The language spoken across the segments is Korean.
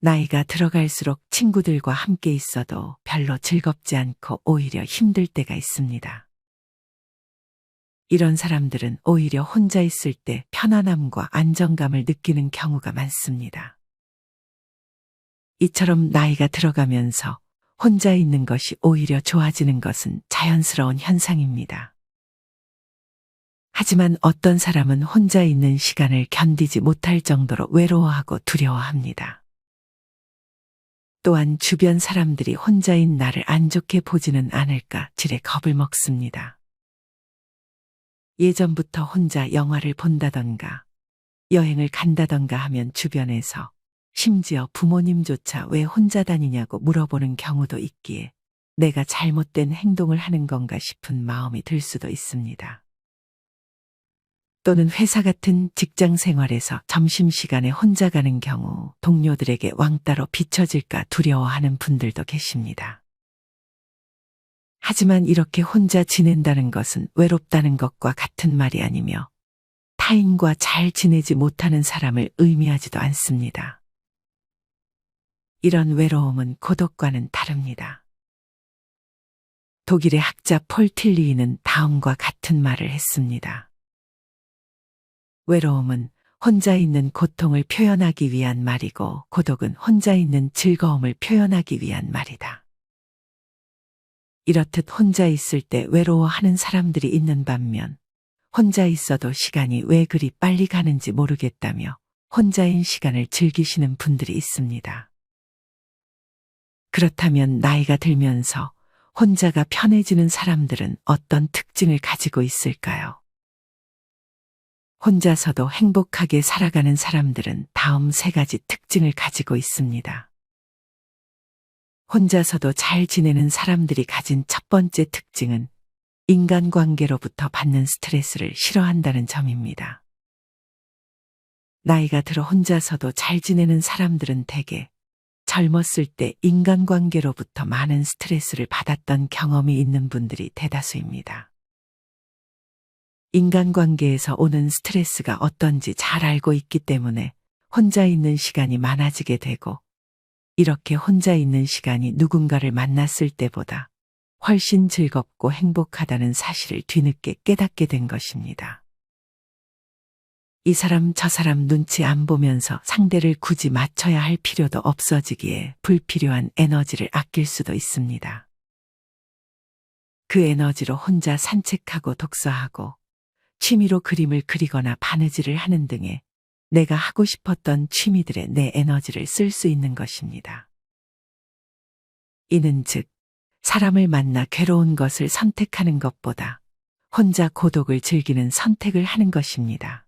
나이가 들어갈수록 친구들과 함께 있어도 별로 즐겁지 않고 오히려 힘들 때가 있습니다. 이런 사람들은 오히려 혼자 있을 때 편안함과 안정감을 느끼는 경우가 많습니다. 이처럼 나이가 들어가면서 혼자 있는 것이 오히려 좋아지는 것은 자연스러운 현상입니다. 하지만 어떤 사람은 혼자 있는 시간을 견디지 못할 정도로 외로워하고 두려워합니다. 또한 주변 사람들이 혼자인 나를 안 좋게 보지는 않을까 지레 겁을 먹습니다. 예전부터 혼자 영화를 본다던가 여행을 간다던가 하면 주변에서 심지어 부모님조차 왜 혼자 다니냐고 물어보는 경우도 있기에 내가 잘못된 행동을 하는 건가 싶은 마음이 들 수도 있습니다. 또는 회사 같은 직장 생활에서 점심시간에 혼자 가는 경우 동료들에게 왕따로 비춰질까 두려워하는 분들도 계십니다. 하지만 이렇게 혼자 지낸다는 것은 외롭다는 것과 같은 말이 아니며 타인과 잘 지내지 못하는 사람을 의미하지도 않습니다. 이런 외로움은 고독과는 다릅니다. 독일의 학자 폴 틸리히는 다음과 같은 말을 했습니다. 외로움은 혼자 있는 고통을 표현하기 위한 말이고 고독은 혼자 있는 즐거움을 표현하기 위한 말이다. 이렇듯 혼자 있을 때 외로워하는 사람들이 있는 반면 혼자 있어도 시간이 왜 그리 빨리 가는지 모르겠다며 혼자인 시간을 즐기시는 분들이 있습니다. 그렇다면 나이가 들면서 혼자가 편해지는 사람들은 어떤 특징을 가지고 있을까요? 혼자서도 행복하게 살아가는 사람들은 다음 3가지 특징을 가지고 있습니다. 혼자서도 잘 지내는 사람들이 가진 첫 번째 특징은 인간관계로부터 받는 스트레스를 싫어한다는 점입니다. 나이가 들어 혼자서도 잘 지내는 사람들은 대개 젊었을 때 인간관계로부터 많은 스트레스를 받았던 경험이 있는 분들이 대다수입니다. 인간관계에서 오는 스트레스가 어떤지 잘 알고 있기 때문에 혼자 있는 시간이 많아지게 되고 이렇게 혼자 있는 시간이 누군가를 만났을 때보다 훨씬 즐겁고 행복하다는 사실을 뒤늦게 깨닫게 된 것입니다. 이 사람 저 사람 눈치 안 보면서 상대를 굳이 맞춰야 할 필요도 없어지기에 불필요한 에너지를 아낄 수도 있습니다. 그 에너지로 혼자 산책하고 독서하고 취미로 그림을 그리거나 바느질을 하는 등의 내가 하고 싶었던 취미들에 내 에너지를 쓸 수 있는 것입니다. 이는 즉 사람을 만나 괴로운 것을 선택하는 것보다 혼자 고독을 즐기는 선택을 하는 것입니다.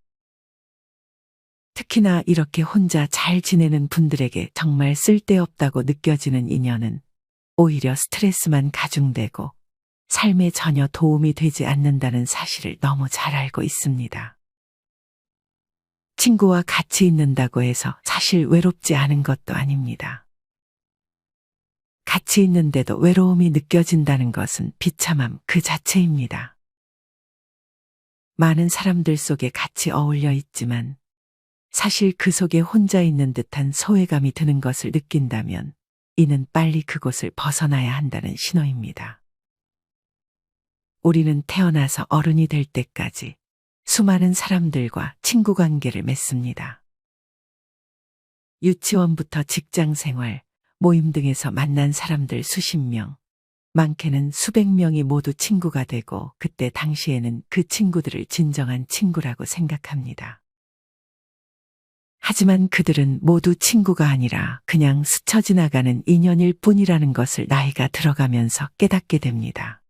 특히나 이렇게 혼자 잘 지내는 분들에게 정말 쓸데없다고 느껴지는 인연은 오히려 스트레스만 가중되고 삶에 전혀 도움이 되지 않는다는 사실을 너무 잘 알고 있습니다. 친구와 같이 있는다고 해서 사실 외롭지 않은 것도 아닙니다. 같이 있는데도 외로움이 느껴진다는 것은 비참함 그 자체입니다. 많은 사람들 속에 같이 어울려 있지만 사실 그 속에 혼자 있는 듯한 소외감이 드는 것을 느낀다면 이는 빨리 그곳을 벗어나야 한다는 신호입니다. 우리는 태어나서 어른이 될 때까지 수많은 사람들과 친구 관계를 맺습니다. 유치원부터 직장 생활, 모임 등에서 만난 사람들 수십 명, 많게는 수백 명이 모두 친구가 되고 그때 당시에는 그 친구들을 진정한 친구라고 생각합니다. 하지만 그들은 모두 친구가 아니라 그냥 스쳐 지나가는 인연일 뿐이라는 것을 나이가 들어가면서 깨닫게 됩니다.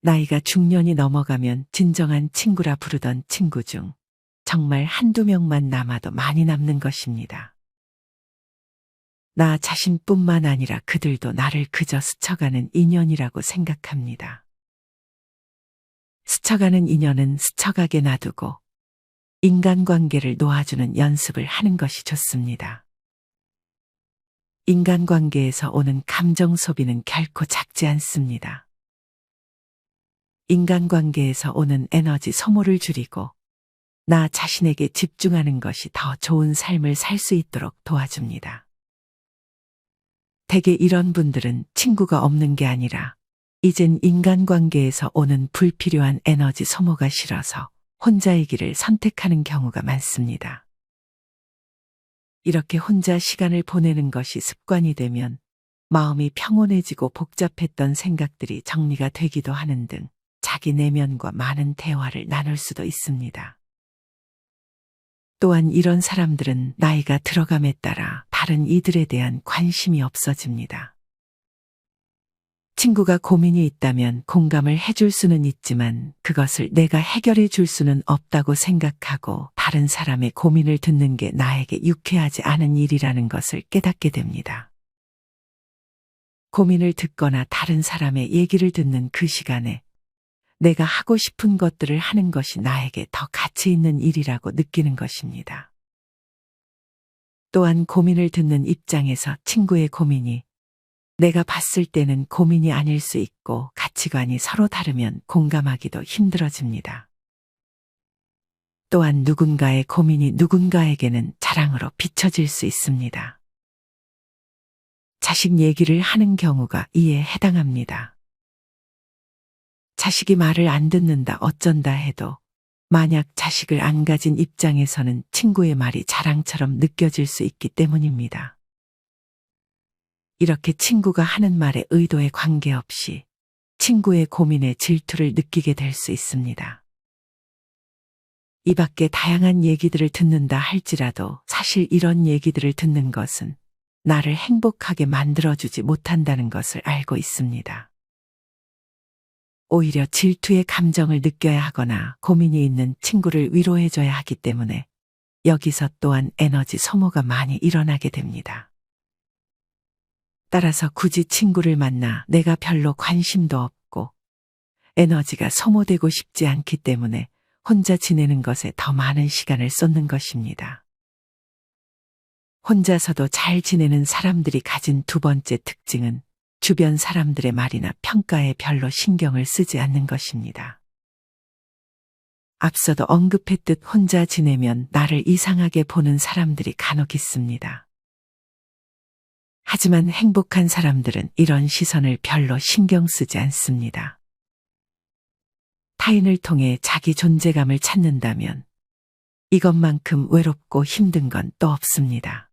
나이가 중년이 넘어가면 진정한 친구라 부르던 친구 중 정말 한두 명만 남아도 많이 남는 것입니다. 나 자신뿐만 아니라 그들도 나를 그저 스쳐가는 인연이라고 생각합니다. 스쳐가는 인연은 스쳐가게 놔두고 인간관계를 놓아주는 연습을 하는 것이 좋습니다. 인간관계에서 오는 감정 소비는 결코 작지 않습니다. 인간관계에서 오는 에너지 소모를 줄이고 나 자신에게 집중하는 것이 더 좋은 삶을 살 수 있도록 도와줍니다. 대개 이런 분들은 친구가 없는 게 아니라 이젠 인간관계에서 오는 불필요한 에너지 소모가 싫어서 혼자이기를 선택하는 경우가 많습니다. 이렇게 혼자 시간을 보내는 것이 습관이 되면 마음이 평온해지고 복잡했던 생각들이 정리가 되기도 하는 등 자기 내면과 많은 대화를 나눌 수도 있습니다. 또한 이런 사람들은 나이가 들어감에 따라 다른 이들에 대한 관심이 없어집니다. 친구가 고민이 있다면 공감을 해줄 수는 있지만 그것을 내가 해결해 줄 수는 없다고 생각하고 다른 사람의 고민을 듣는 게 나에게 유쾌하지 않은 일이라는 것을 깨닫게 됩니다. 고민을 듣거나 다른 사람의 얘기를 듣는 그 시간에 내가 하고 싶은 것들을 하는 것이 나에게 더 가치 있는 일이라고 느끼는 것입니다. 또한 고민을 듣는 입장에서 친구의 고민이 내가 봤을 때는 고민이 아닐 수 있고 가치관이 서로 다르면 공감하기도 힘들어집니다. 또한 누군가의 고민이 누군가에게는 자랑으로 비춰질 수 있습니다. 자식 얘기를 하는 경우가 이에 해당합니다. 자식이 말을 안 듣는다 어쩐다 해도 만약 자식을 안 가진 입장에서는 친구의 말이 자랑처럼 느껴질 수 있기 때문입니다. 이렇게 친구가 하는 말에 의도에 관계없이 친구의 고민에 질투를 느끼게 될 수 있습니다. 이 밖에 다양한 얘기들을 듣는다 할지라도 사실 이런 얘기들을 듣는 것은 나를 행복하게 만들어주지 못한다는 것을 알고 있습니다. 오히려 질투의 감정을 느껴야 하거나 고민이 있는 친구를 위로해줘야 하기 때문에 여기서 또한 에너지 소모가 많이 일어나게 됩니다. 따라서 굳이 친구를 만나 내가 별로 관심도 없고 에너지가 소모되고 싶지 않기 때문에 혼자 지내는 것에 더 많은 시간을 쏟는 것입니다. 혼자서도 잘 지내는 사람들이 가진 두 번째 특징은 주변 사람들의 말이나 평가에 별로 신경을 쓰지 않는 것입니다. 앞서도 언급했듯 혼자 지내면 나를 이상하게 보는 사람들이 간혹 있습니다. 하지만 행복한 사람들은 이런 시선을 별로 신경 쓰지 않습니다. 타인을 통해 자기 존재감을 찾는다면 이것만큼 외롭고 힘든 건 또 없습니다.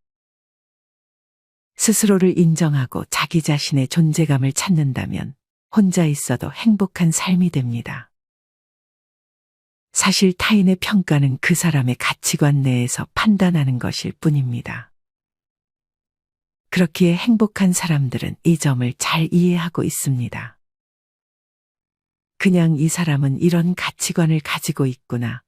스스로를 인정하고 자기 자신의 존재감을 찾는다면 혼자 있어도 행복한 삶이 됩니다. 사실 타인의 평가는 그 사람의 가치관 내에서 판단하는 것일 뿐입니다. 그렇기에 행복한 사람들은 이 점을 잘 이해하고 있습니다. 그냥 이 사람은 이런 가치관을 가지고 있구나,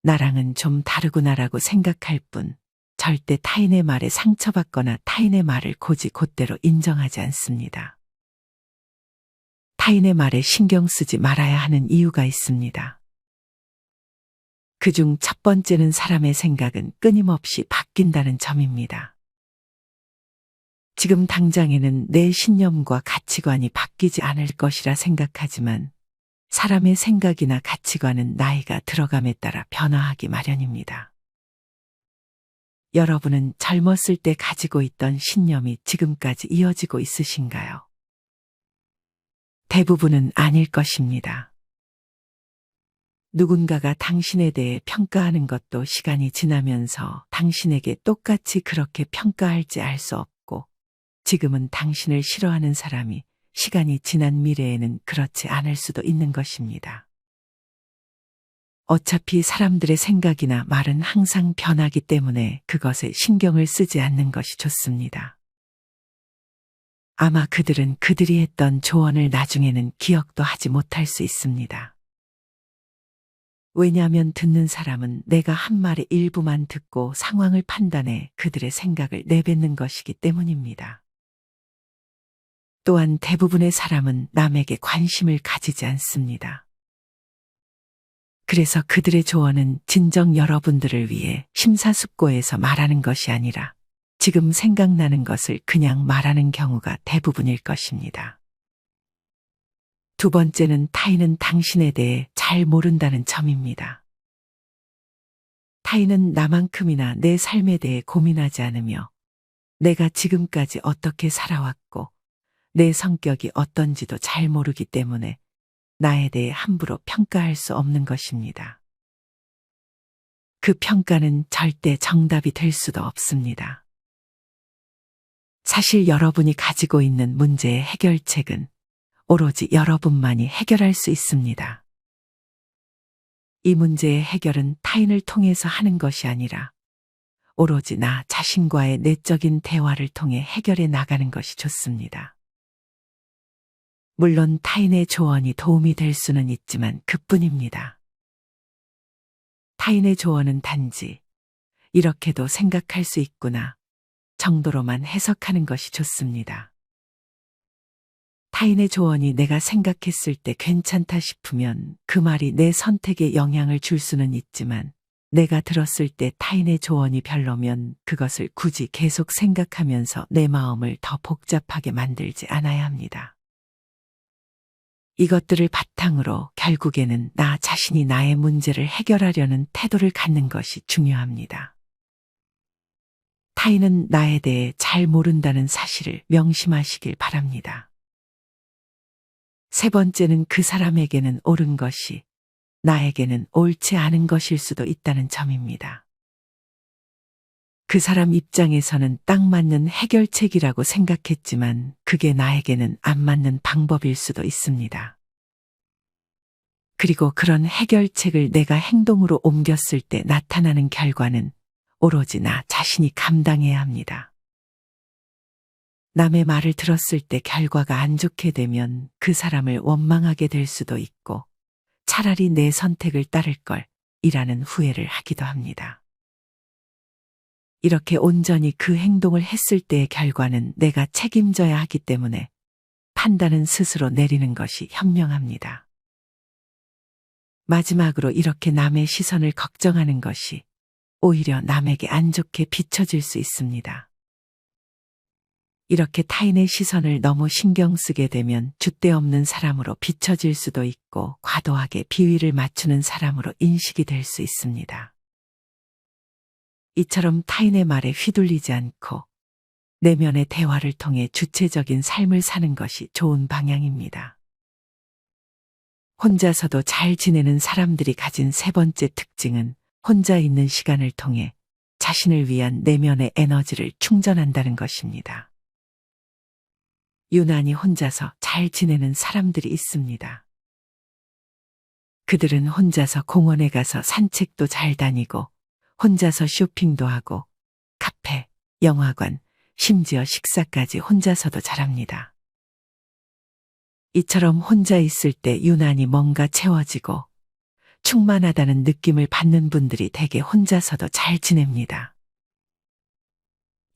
나랑은 좀 다르구나라고 생각할 뿐 절대 타인의 말에 상처받거나 타인의 말을 곧이 곧대로 인정하지 않습니다. 타인의 말에 신경 쓰지 말아야 하는 이유가 있습니다. 그중 첫 번째는 사람의 생각은 끊임없이 바뀐다는 점입니다. 지금 당장에는 내 신념과 가치관이 바뀌지 않을 것이라 생각하지만 사람의 생각이나 가치관은 나이가 들어감에 따라 변화하기 마련입니다. 여러분은 젊었을 때 가지고 있던 신념이 지금까지 이어지고 있으신가요? 대부분은 아닐 것입니다. 누군가가 당신에 대해 평가하는 것도 시간이 지나면서 당신에게 똑같이 그렇게 평가할지 알 수 없고 지금은 당신을 싫어하는 사람이 시간이 지난 미래에는 그렇지 않을 수도 있는 것입니다. 어차피 사람들의 생각이나 말은 항상 변하기 때문에 그것에 신경을 쓰지 않는 것이 좋습니다. 아마 그들은 그들이 했던 조언을 나중에는 기억도 하지 못할 수 있습니다. 왜냐하면 듣는 사람은 내가 한 말의 일부만 듣고 상황을 판단해 그들의 생각을 내뱉는 것이기 때문입니다. 또한 대부분의 사람은 남에게 관심을 가지지 않습니다. 그래서 그들의 조언은 진정 여러분들을 위해 심사숙고해서 말하는 것이 아니라 지금 생각나는 것을 그냥 말하는 경우가 대부분일 것입니다. 두 번째는 타인은 당신에 대해 잘 모른다는 점입니다. 타인은 나만큼이나 내 삶에 대해 고민하지 않으며 내가 지금까지 어떻게 살아왔고 내 성격이 어떤지도 잘 모르기 때문에 나에 대해 함부로 평가할 수 없는 것입니다. 그 평가는 절대 정답이 될 수도 없습니다. 사실 여러분이 가지고 있는 문제의 해결책은 오로지 여러분만이 해결할 수 있습니다. 이 문제의 해결은 타인을 통해서 하는 것이 아니라 오로지 나 자신과의 내적인 대화를 통해 해결해 나가는 것이 좋습니다. 물론 타인의 조언이 도움이 될 수는 있지만 그뿐입니다. 타인의 조언은 단지 이렇게도 생각할 수 있구나 정도로만 해석하는 것이 좋습니다. 타인의 조언이 내가 생각했을 때 괜찮다 싶으면 그 말이 내 선택에 영향을 줄 수는 있지만 내가 들었을 때 타인의 조언이 별로면 그것을 굳이 계속 생각하면서 내 마음을 더 복잡하게 만들지 않아야 합니다. 이것들을 바탕으로 결국에는 나 자신이 나의 문제를 해결하려는 태도를 갖는 것이 중요합니다. 타인은 나에 대해 잘 모른다는 사실을 명심하시길 바랍니다. 세 번째는 그 사람에게는 옳은 것이 나에게는 옳지 않은 것일 수도 있다는 점입니다. 그 사람 입장에서는 딱 맞는 해결책이라고 생각했지만 그게 나에게는 안 맞는 방법일 수도 있습니다. 그리고 그런 해결책을 내가 행동으로 옮겼을 때 나타나는 결과는 오로지 나 자신이 감당해야 합니다. 남의 말을 들었을 때 결과가 안 좋게 되면 그 사람을 원망하게 될 수도 있고 차라리 내 선택을 따를 걸 이라는 후회를 하기도 합니다. 이렇게 온전히 그 행동을 했을 때의 결과는 내가 책임져야 하기 때문에 판단은 스스로 내리는 것이 현명합니다. 마지막으로 이렇게 남의 시선을 걱정하는 것이 오히려 남에게 안 좋게 비춰질 수 있습니다. 이렇게 타인의 시선을 너무 신경 쓰게 되면 줏대없는 사람으로 비춰질 수도 있고 과도하게 비위를 맞추는 사람으로 인식이 될 수 있습니다. 이처럼 타인의 말에 휘둘리지 않고 내면의 대화를 통해 주체적인 삶을 사는 것이 좋은 방향입니다. 혼자서도 잘 지내는 사람들이 가진 세 번째 특징은 혼자 있는 시간을 통해 자신을 위한 내면의 에너지를 충전한다는 것입니다. 유난히 혼자서 잘 지내는 사람들이 있습니다. 그들은 혼자서 공원에 가서 산책도 잘 다니고 혼자서 쇼핑도 하고 카페, 영화관, 심지어 식사까지 혼자서도 잘합니다. 이처럼 혼자 있을 때 유난히 뭔가 채워지고 충만하다는 느낌을 받는 분들이 대개 혼자서도 잘 지냅니다.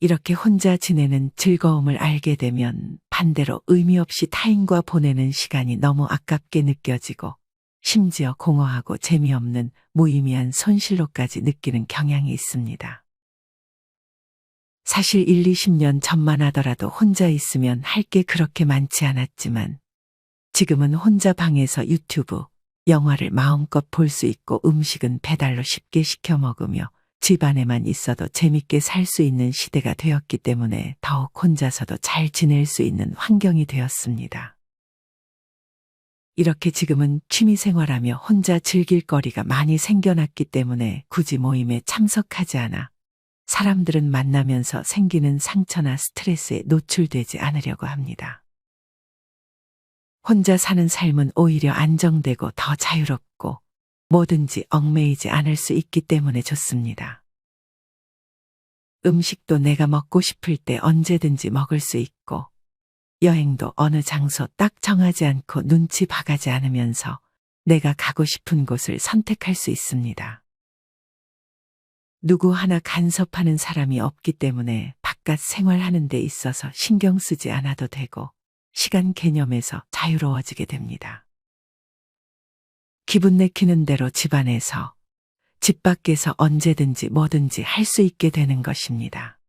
이렇게 혼자 지내는 즐거움을 알게 되면 반대로 의미 없이 타인과 보내는 시간이 너무 아깝게 느껴지고 심지어 공허하고 재미없는 무의미한 손실로까지 느끼는 경향이 있습니다. 사실 1, 20년 전만 하더라도 혼자 있으면 할 게 그렇게 많지 않았지만 지금은 혼자 방에서 유튜브, 영화를 마음껏 볼 수 있고 음식은 배달로 쉽게 시켜 먹으며 집 안에만 있어도 재밌게 살 수 있는 시대가 되었기 때문에 더욱 혼자서도 잘 지낼 수 있는 환경이 되었습니다. 이렇게 지금은 취미생활하며 혼자 즐길 거리가 많이 생겨났기 때문에 굳이 모임에 참석하지 않아 사람들은 만나면서 생기는 상처나 스트레스에 노출되지 않으려고 합니다. 혼자 사는 삶은 오히려 안정되고 더 자유롭고 뭐든지 얽매이지 않을 수 있기 때문에 좋습니다. 음식도 내가 먹고 싶을 때 언제든지 먹을 수 있고 여행도 어느 장소 딱 정하지 않고 눈치 봐가지 않으면서 내가 가고 싶은 곳을 선택할 수 있습니다. 누구 하나 간섭하는 사람이 없기 때문에 바깥 생활하는 데 있어서 신경 쓰지 않아도 되고 시간 개념에서 자유로워지게 됩니다. 기분 내키는 대로 집안에서, 집 밖에서 언제든지 뭐든지 할 수 있게 되는 것입니다.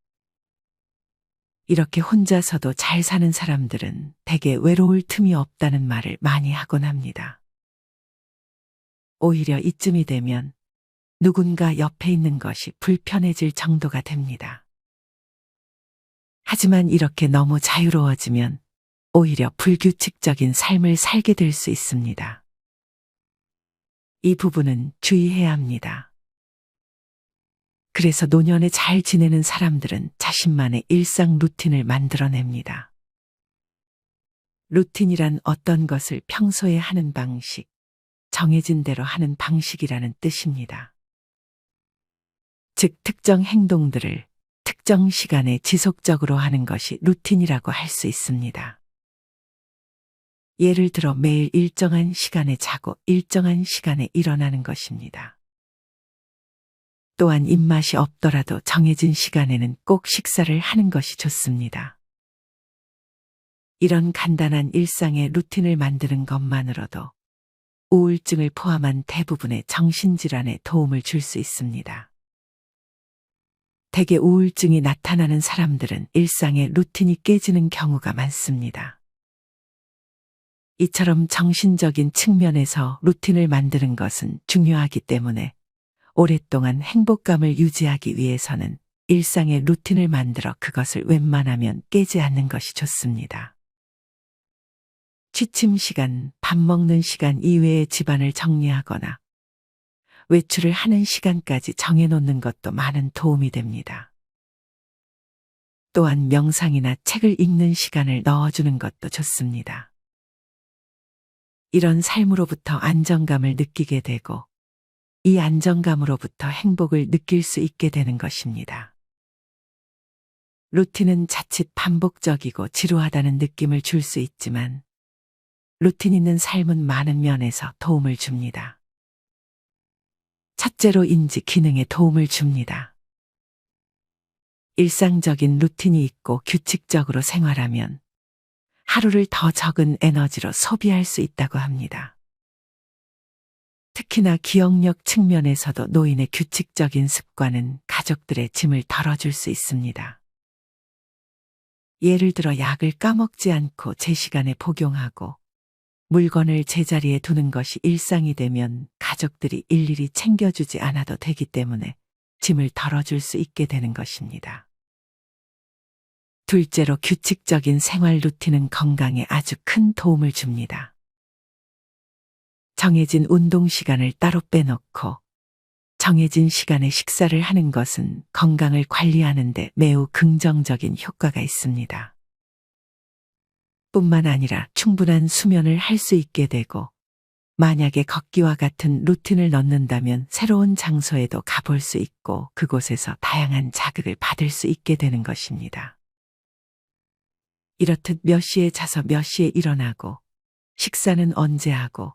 이렇게 혼자서도 잘 사는 사람들은 대개 외로울 틈이 없다는 말을 많이 하곤 합니다. 오히려 이쯤이 되면 누군가 옆에 있는 것이 불편해질 정도가 됩니다. 하지만 이렇게 너무 자유로워지면 오히려 불규칙적인 삶을 살게 될 수 있습니다. 이 부분은 주의해야 합니다. 그래서 노년에 잘 지내는 사람들은 자신만의 일상 루틴을 만들어냅니다. 루틴이란 어떤 것을 평소에 하는 방식, 정해진 대로 하는 방식이라는 뜻입니다. 즉, 특정 행동들을 특정 시간에 지속적으로 하는 것이 루틴이라고 할 수 있습니다. 예를 들어 매일 일정한 시간에 자고 일정한 시간에 일어나는 것입니다. 또한 입맛이 없더라도 정해진 시간에는 꼭 식사를 하는 것이 좋습니다. 이런 간단한 일상의 루틴을 만드는 것만으로도 우울증을 포함한 대부분의 정신질환에 도움을 줄 수 있습니다. 대개 우울증이 나타나는 사람들은 일상의 루틴이 깨지는 경우가 많습니다. 이처럼 정신적인 측면에서 루틴을 만드는 것은 중요하기 때문에 오랫동안 행복감을 유지하기 위해서는 일상의 루틴을 만들어 그것을 웬만하면 깨지 않는 것이 좋습니다. 취침 시간, 밥 먹는 시간 이외의 집안을 정리하거나 외출을 하는 시간까지 정해놓는 것도 많은 도움이 됩니다. 또한 명상이나 책을 읽는 시간을 넣어주는 것도 좋습니다. 이런 삶으로부터 안정감을 느끼게 되고 이 안정감으로부터 행복을 느낄 수 있게 되는 것입니다. 루틴은 자칫 반복적이고 지루하다는 느낌을 줄 수 있지만 루틴 있는 삶은 많은 면에서 도움을 줍니다. 첫째로 인지 기능에 도움을 줍니다. 일상적인 루틴이 있고 규칙적으로 생활하면 하루를 더 적은 에너지로 소비할 수 있다고 합니다. 특히나 기억력 측면에서도 노인의 규칙적인 습관은 가족들의 짐을 덜어줄 수 있습니다. 예를 들어 약을 까먹지 않고 제 시간에 복용하고 물건을 제자리에 두는 것이 일상이 되면 가족들이 일일이 챙겨주지 않아도 되기 때문에 짐을 덜어줄 수 있게 되는 것입니다. 둘째로 규칙적인 생활 루틴은 건강에 아주 큰 도움을 줍니다. 정해진 운동 시간을 따로 빼놓고 정해진 시간에 식사를 하는 것은 건강을 관리하는 데 매우 긍정적인 효과가 있습니다. 뿐만 아니라 충분한 수면을 할 수 있게 되고 만약에 걷기와 같은 루틴을 넣는다면 새로운 장소에도 가볼 수 있고 그곳에서 다양한 자극을 받을 수 있게 되는 것입니다. 이렇듯 몇 시에 자서 몇 시에 일어나고 식사는 언제 하고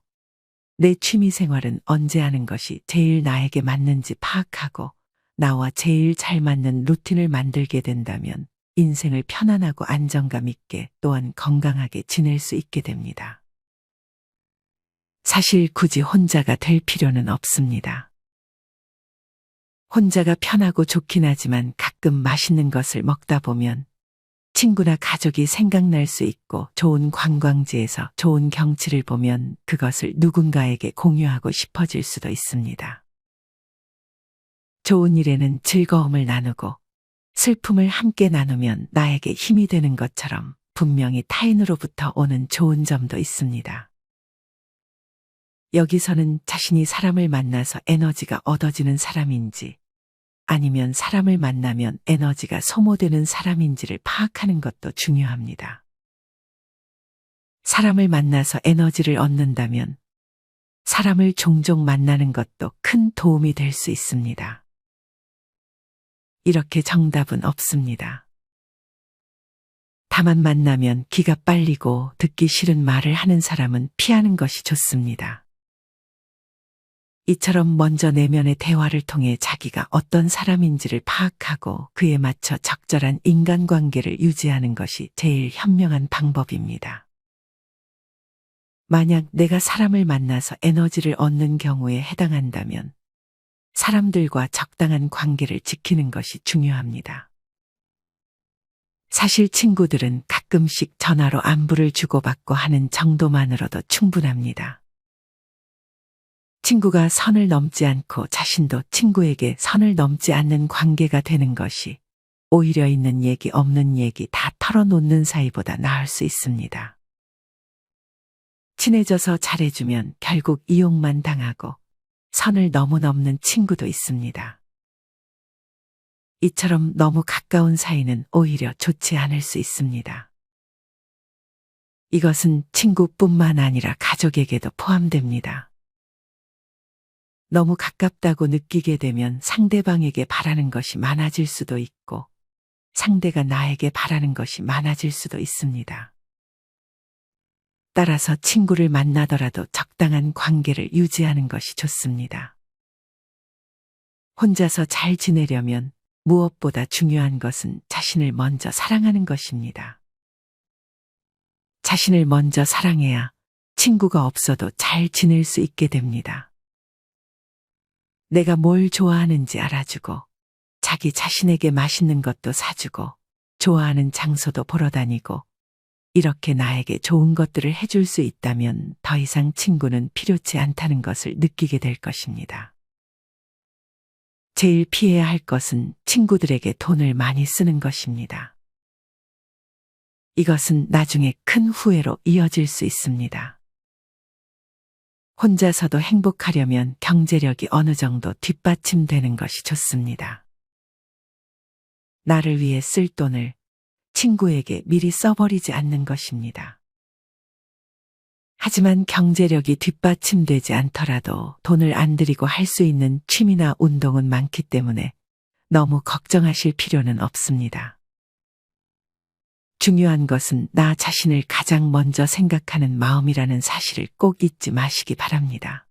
내 취미 생활은 언제 하는 것이 제일 나에게 맞는지 파악하고 나와 제일 잘 맞는 루틴을 만들게 된다면 인생을 편안하고 안정감 있게 또한 건강하게 지낼 수 있게 됩니다. 사실 굳이 혼자가 될 필요는 없습니다. 혼자가 편하고 좋긴 하지만 가끔 맛있는 것을 먹다 보면 친구나 가족이 생각날 수 있고 좋은 관광지에서 좋은 경치를 보면 그것을 누군가에게 공유하고 싶어질 수도 있습니다. 좋은 일에는 즐거움을 나누고 슬픔을 함께 나누면 나에게 힘이 되는 것처럼 분명히 타인으로부터 오는 좋은 점도 있습니다. 여기서는 자신이 사람을 만나서 에너지가 얻어지는 사람인지 아니면 사람을 만나면 에너지가 소모되는 사람인지를 파악하는 것도 중요합니다. 사람을 만나서 에너지를 얻는다면 사람을 종종 만나는 것도 큰 도움이 될 수 있습니다. 이렇게 정답은 없습니다. 다만 만나면 기가 빨리고 듣기 싫은 말을 하는 사람은 피하는 것이 좋습니다. 이처럼 먼저 내면의 대화를 통해 자기가 어떤 사람인지를 파악하고 그에 맞춰 적절한 인간관계를 유지하는 것이 제일 현명한 방법입니다. 만약 내가 사람을 만나서 에너지를 얻는 경우에 해당한다면 사람들과 적당한 관계를 지키는 것이 중요합니다. 사실 친구들은 가끔씩 전화로 안부를 주고받고 하는 정도만으로도 충분합니다. 친구가 선을 넘지 않고 자신도 친구에게 선을 넘지 않는 관계가 되는 것이 오히려 있는 얘기 없는 얘기 다 털어놓는 사이보다 나을 수 있습니다. 친해져서 잘해주면 결국 이용만 당하고 선을 너무 넘는 친구도 있습니다. 이처럼 너무 가까운 사이는 오히려 좋지 않을 수 있습니다. 이것은 친구뿐만 아니라 가족에게도 포함됩니다. 너무 가깝다고 느끼게 되면 상대방에게 바라는 것이 많아질 수도 있고 상대가 나에게 바라는 것이 많아질 수도 있습니다. 따라서 친구를 만나더라도 적당한 관계를 유지하는 것이 좋습니다. 혼자서 잘 지내려면 무엇보다 중요한 것은 자신을 먼저 사랑하는 것입니다. 자신을 먼저 사랑해야 친구가 없어도 잘 지낼 수 있게 됩니다. 내가 뭘 좋아하는지 알아주고 자기 자신에게 맛있는 것도 사주고 좋아하는 장소도 보러 다니고 이렇게 나에게 좋은 것들을 해줄 수 있다면 더 이상 친구는 필요치 않다는 것을 느끼게 될 것입니다. 제일 피해야 할 것은 친구들에게 돈을 많이 쓰는 것입니다. 이것은 나중에 큰 후회로 이어질 수 있습니다. 혼자서도 행복하려면 경제력이 어느 정도 뒷받침되는 것이 좋습니다. 나를 위해 쓸 돈을 친구에게 미리 써버리지 않는 것입니다. 하지만 경제력이 뒷받침되지 않더라도 돈을 안 들이고 할 수 있는 취미나 운동은 많기 때문에 너무 걱정하실 필요는 없습니다. 중요한 것은 나 자신을 가장 먼저 생각하는 마음이라는 사실을 꼭 잊지 마시기 바랍니다.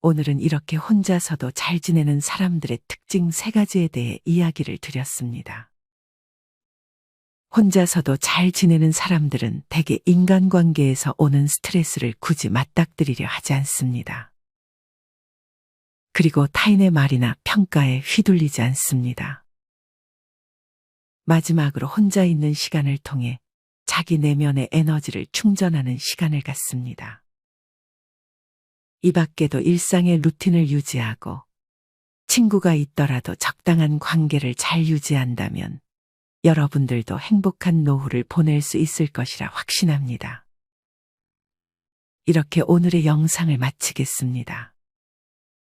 오늘은 이렇게 혼자서도 잘 지내는 사람들의 특징 3가지에 대해 이야기를 드렸습니다. 혼자서도 잘 지내는 사람들은 대개 인간관계에서 오는 스트레스를 굳이 맞닥뜨리려 하지 않습니다. 그리고 타인의 말이나 평가에 휘둘리지 않습니다. 마지막으로 혼자 있는 시간을 통해 자기 내면의 에너지를 충전하는 시간을 갖습니다. 이 밖에도 일상의 루틴을 유지하고 친구가 있더라도 적당한 관계를 잘 유지한다면 여러분들도 행복한 노후를 보낼 수 있을 것이라 확신합니다. 이렇게 오늘의 영상을 마치겠습니다.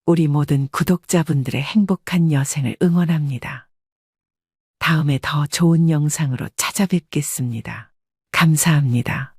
우리 모든 구독자분들의 행복한 여생을 응원합니다. 다음에 더 좋은 영상으로 찾아뵙겠습니다. 감사합니다.